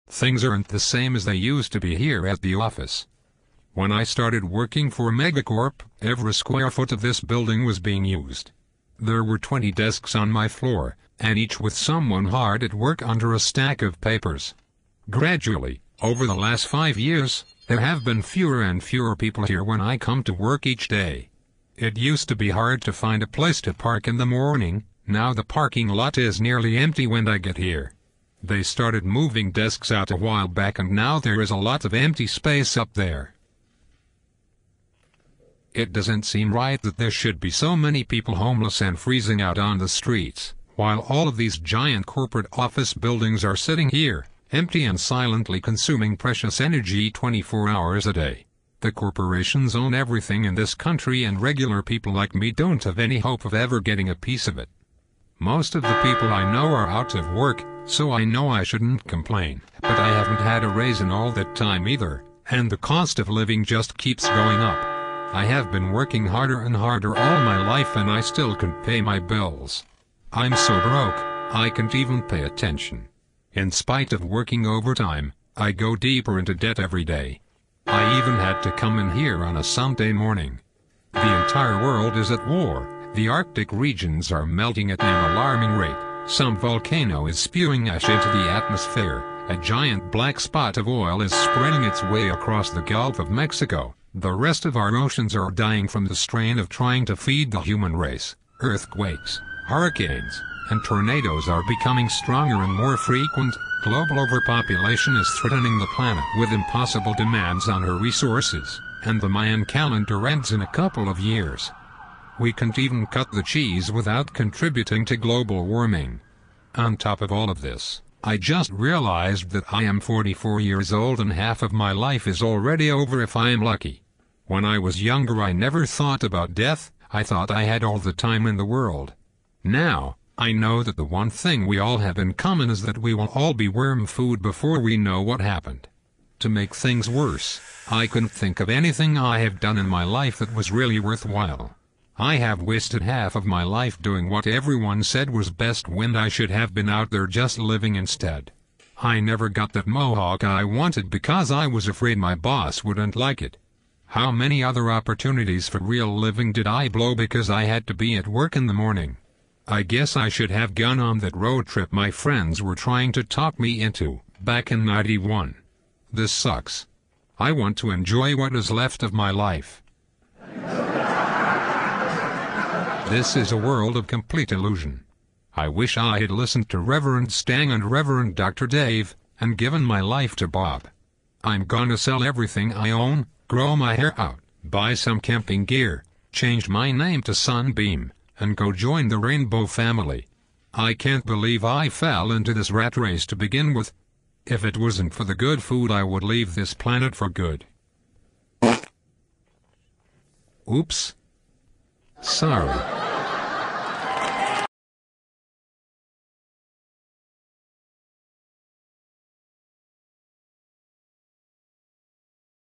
Things aren't the same as they used to be here at the office. When I started working for Megacorp, every square foot of this building was being used. There were 20 desks on my floor, and each with someone hard at work under a stack of papers. Gradually, over the last 5 years, there have been fewer and fewer people here when I come to work each day. It used to be hard to find a place to park in the morning. Now the parking lot is nearly empty when I get here. They started moving desks out a while back and now there is a lot of empty space up there. It doesn't seem right that there should be so many people homeless and freezing out on the streets, while all of these giant corporate office buildings are sitting here, empty and silently consuming precious energy 24 hours a day. The corporations own everything in this country and regular people like me don't have any hope of ever getting a piece of it. Most of the people I know are out of work, so I know I shouldn't complain, but I haven't had a raise in all that time either, and the cost of living just keeps going up. I have been working harder and harder all my life and I still can't pay my bills. I'm so broke, I can't even pay attention. In spite of working overtime, I go deeper into debt every day. I even had to come in here on a Sunday morning. The entire world is at war. The Arctic regions are melting at an alarming rate. Some volcano is spewing ash into the atmosphere. A giant black spot of oil is spreading its way across the Gulf of Mexico. The rest of our oceans are dying from the strain of trying to feed the human race. Earthquakes, hurricanes, and tornadoes are becoming stronger and more frequent. Global overpopulation is threatening the planet with impossible demands on her resources, and the Mayan calendar ends in a couple of years. We can't even cut the cheese without contributing to global warming. On top of all of this, I just realized that I am 44 years old and half of my life is already over if I am lucky. When I was younger I never thought about death, I thought I had all the time in the world. Now, I know that the one thing we all have in common is that we will all be worm food before we know what happened. To make things worse, I couldn't think of anything I have done in my life that was really worthwhile. I have wasted half of my life doing what everyone said was best when I should have been out there just living instead. I never got that mohawk I wanted because I was afraid my boss wouldn't like it. How many other opportunities for real living did I blow because I had to be at work in the morning? I guess I should have gone on that road trip my friends were trying to talk me into, back in '91. This sucks. I want to enjoy what is left of my life. This is a world of complete illusion. I wish I had listened to Reverend Stang and Reverend Dr. Dave, and given my life to Bob. I'm gonna sell everything I own, grow my hair out, buy some camping gear, change my name to Sunbeam, and go join the Rainbow family. I can't believe I fell into this rat race to begin with. If it wasn't for the good food I would leave this planet for good. Oops. Sorry.